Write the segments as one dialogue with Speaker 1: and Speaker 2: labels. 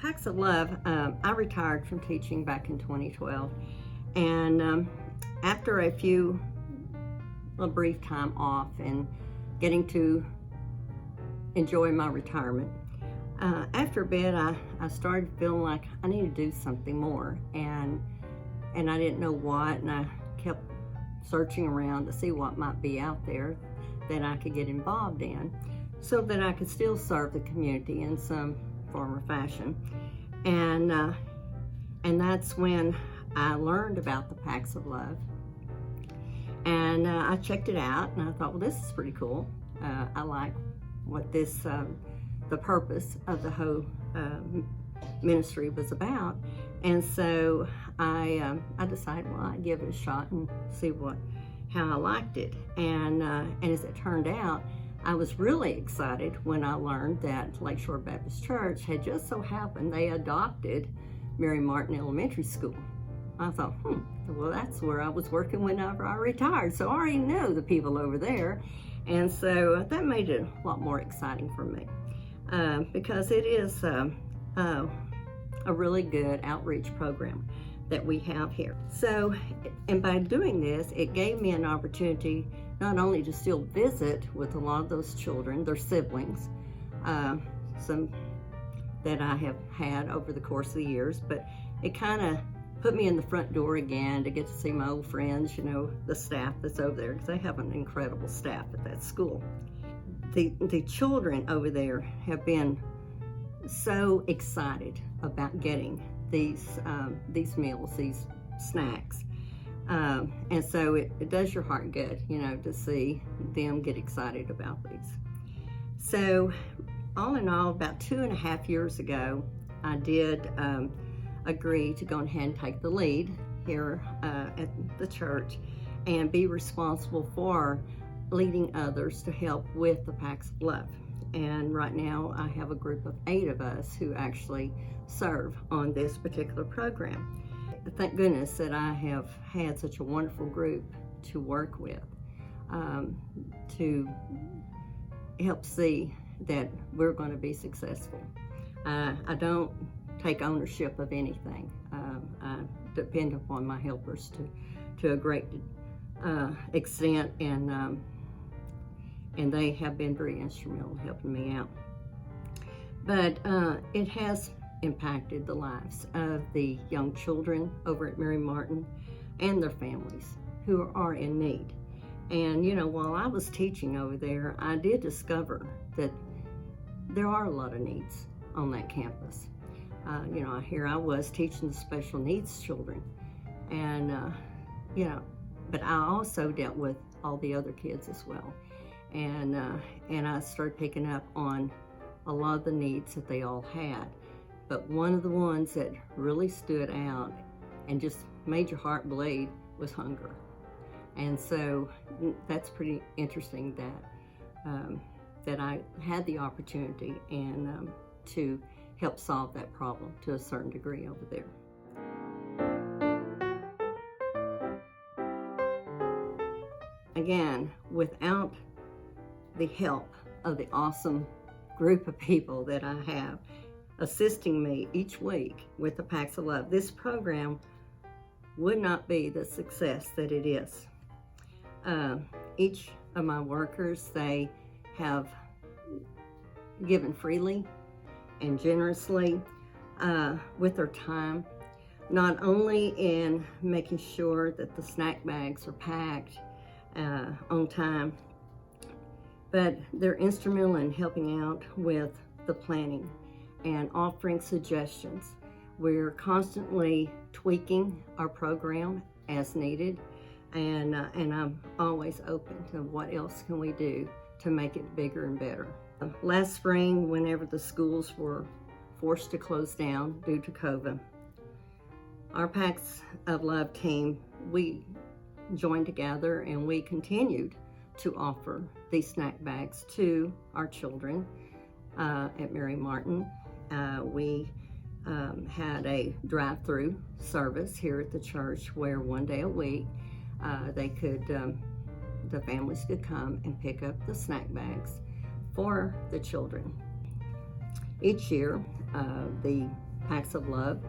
Speaker 1: Packs of Love, I retired from teaching back in 2012, and after a brief time off and getting to enjoy my retirement, after a bit I started feeling like I needed to do something more, and I didn't know what, and I kept searching around to see what might be out there that I could get involved in so that I could still serve the community in some form or fashion. And that's when I learned about the Packs of Love, and I checked it out, and I thought, well, this is pretty cool. I like what the purpose of the whole ministry was about, and so I decided, well, I'd give it a shot and see how I liked it. And as it turned out, I was really excited when I learned that Lakeshore Baptist Church had just so happened they adopted Mary Martin Elementary School. I thought, well, that's where I was working whenever I retired, so I already know the people over there. And so that made it a lot more exciting for me, because it is a really good outreach program that we have here. So, and by doing this, it gave me an opportunity not only to still visit with a lot of those children, their siblings, some that I have had over the course of the years, but it kind of put me in the front door again to get to see my old friends, the staff that's over there, because they have an incredible staff at that school. The children over there have been so excited about getting these meals, these snacks. And so it does your heart good, to see them get excited about these. So all in all, about 2.5 years ago, I did agree to go ahead and take the lead here at the church and be responsible for leading others to help with the Packs of Love. And right now I have a group of 8 of us who actually serve on this particular program. Thank goodness that I have had such a wonderful group to work with, to help see that we're going to be successful. I don't take ownership of anything. I depend upon my helpers to a great extent, and they have been very instrumental in helping me out. But it has impacted the lives of the young children over at Mary Martin and their families who are in need. And while I was teaching over there, I did discover that there are a lot of needs on that campus. Here I was teaching the special needs children, and but I also dealt with all the other kids as well, and I started picking up on a lot of the needs that they all had. But one of the ones that really stood out and just made your heart bleed was hunger. And so that's pretty interesting that I had the opportunity and to help solve that problem to a certain degree over there. Again, without the help of the awesome group of people that I have assisting me each week with the Packs of Love, this program would not be the success that it is. Each of my workers, they have given freely and generously with their time, not only in making sure that the snack bags are packed on time, but they're instrumental in helping out with the planning and offering suggestions. We're constantly tweaking our program as needed, and I'm always open to what else can we do to make it bigger and better. Last spring, whenever the schools were forced to close down due to COVID, our Packs of Love team, we joined together and we continued to offer these snack bags to our children at Mary Martin. We had a drive-through service here at the church where one day a week the families could come and pick up the snack bags for the children. Each year, the Packs of Love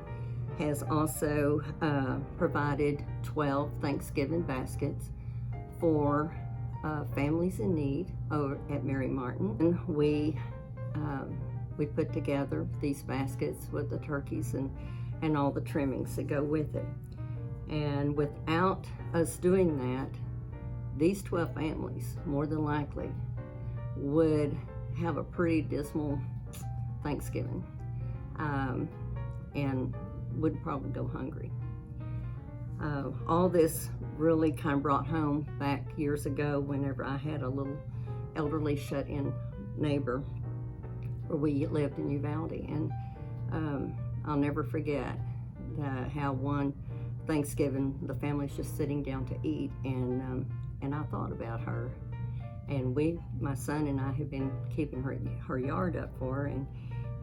Speaker 1: has also provided 12 Thanksgiving baskets for families in need over at Mary Martin. And we put together these baskets with the turkeys and all the trimmings that go with it. And without us doing that, these 12 families, more than likely, would have a pretty dismal Thanksgiving and would probably go hungry. All this really kind of brought home back years ago whenever I had a little elderly shut-in neighbor where we lived in Uvalde. And I'll never forget how one Thanksgiving the family's just sitting down to eat, and I thought about her. And my son and I have been keeping her yard up for her,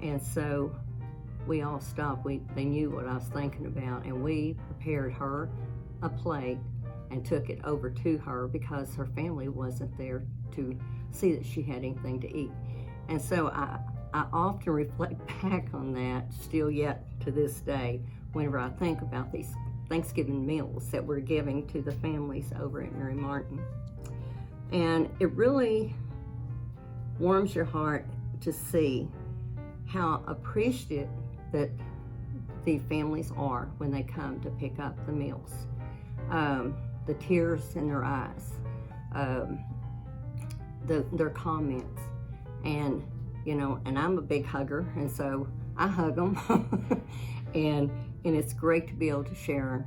Speaker 1: and so we all stopped. They knew what I was thinking about, and we prepared her a plate and took it over to her because her family wasn't there to see that she had anything to eat. And so I often reflect back on that still yet to this day whenever I think about these Thanksgiving meals that we're giving to the families over at Mary Martin. And it really warms your heart to see how appreciative that the families are when they come to pick up the meals. The tears in their eyes, their comments, and and I'm a big hugger, and so I hug them, and it's great to be able to share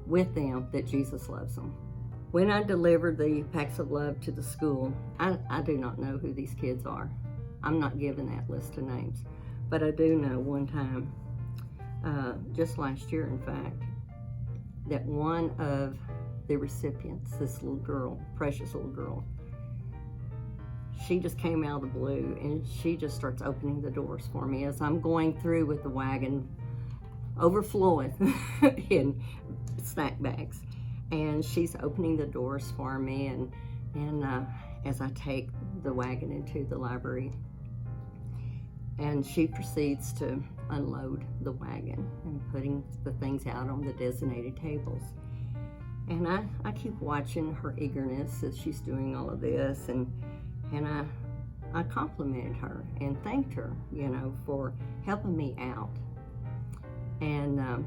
Speaker 1: with them that Jesus loves them. When I delivered the Packs of Love to the school, I do not know who these kids are. I'm not given that list of names. But I do know one time, just last year in fact, that one of the recipients, this little girl, precious little girl, she just came out of the blue and she just starts opening the doors for me as I'm going through with the wagon overflowing in snack bags. And she's opening the doors for me, and as I take the wagon into the library, and she proceeds to unload the wagon and putting the things out on the designated tables. And I keep watching her eagerness as she's doing all of this, and I complimented her and thanked her, for helping me out. And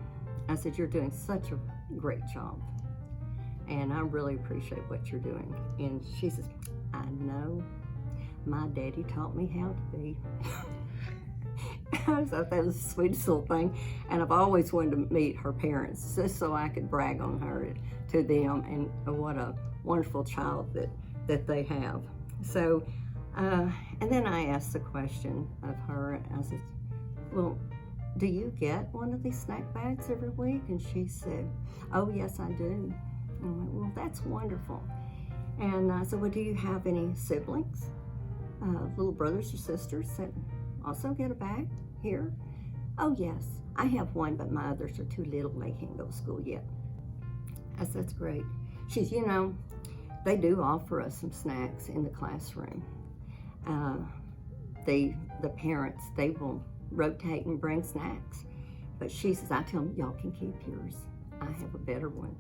Speaker 1: I said, "You're doing such a great job, and I really appreciate what you're doing." And she says, "I know. My daddy taught me how to be." I thought that was the sweetest little thing. And I've always wanted to meet her parents just so I could brag on her to them, and what a wonderful child that they have. So, and then I asked the question of her. I said, "Well, do you get one of these snack bags every week?" And she said, "Oh, yes, I do." And I went, "Well, that's wonderful." And I said, "Well, do you have any siblings, little brothers or sisters that also get a bag here?" "Oh, yes, I have one, but my others are too little. They can't go to school yet." I said, "That's great." She's, they do offer us some snacks in the classroom. The parents, they will rotate and bring snacks. But she says, I tell them, "Y'all can keep yours. I have a better one."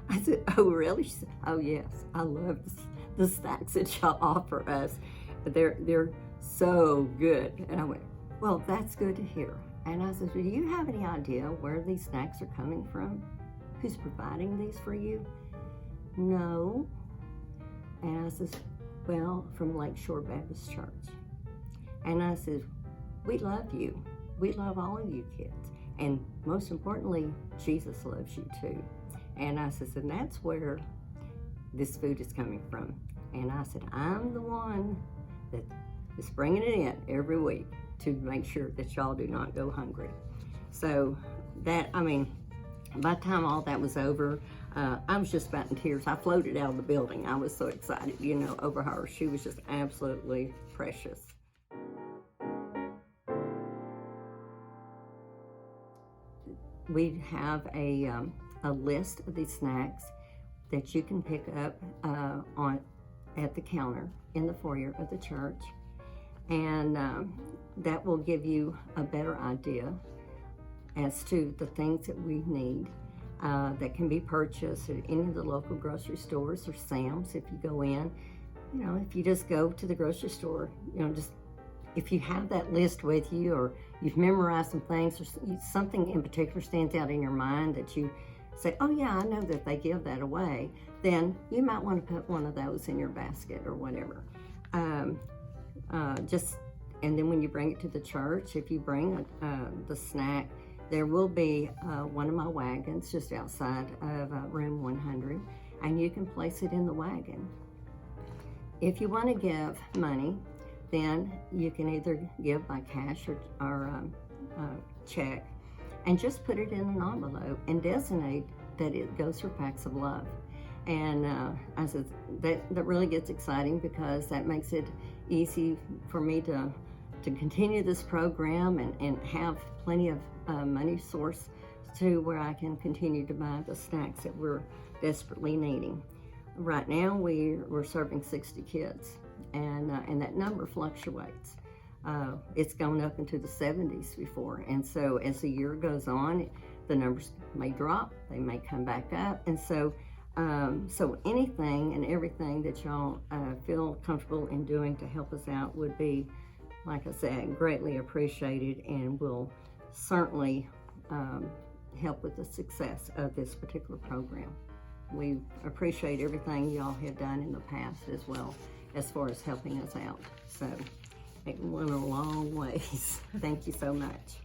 Speaker 1: I said, "Oh, really?" She said, "Oh, yes. I love the snacks that y'all offer us. They're so good." And I went, "Well, that's good to hear." And I said, "Do you have any idea where these snacks are coming from? Who's providing these for you?" "No." And I said, "Well, from Lakeshore Baptist Church." And I said, "We love you. We love all of you kids. And most importantly, Jesus loves you too." And I said, "And that's where this food is coming from." And I said, "I'm the one that is bringing it in every week to make sure that y'all do not go hungry." So that, by the time all that was over, I was just about in tears. I floated out of the building. I was so excited, over her. She was just absolutely precious. We have a list of these snacks that you can pick up at the counter in the foyer of the church. and that will give you a better idea as to the things that we need that can be purchased at any of the local grocery stores or Sam's. If you go in, you know, if you just go to the grocery store, you know, just if you have that list with you, or you've memorized some things, or something in particular stands out in your mind that you say, oh yeah, I know that they give that away, then you might want to put one of those in your basket or whatever. And then when you bring it to the church, if you bring the snack, there will be one of my wagons just outside of room 100, and you can place it in the wagon. If you want to give money, then you can either give by cash or check, and just put it in an envelope and designate that it goes for Packs of Love. And I said that really gets exciting, because that makes it easy for me to continue this program and have plenty of money source to where I can continue to buy the snacks that we're desperately needing. Right now we're serving 60 kids, and that number fluctuates. It's gone up into the 70s before, and so as the year goes on, the numbers may drop, they may come back up, and so anything and everything that y'all feel comfortable in doing to help us out would be, like I said, greatly appreciated, and will certainly help with the success of this particular program. We appreciate everything y'all have done in the past as well, as far as helping us out. So it went a long ways. Thank you so much.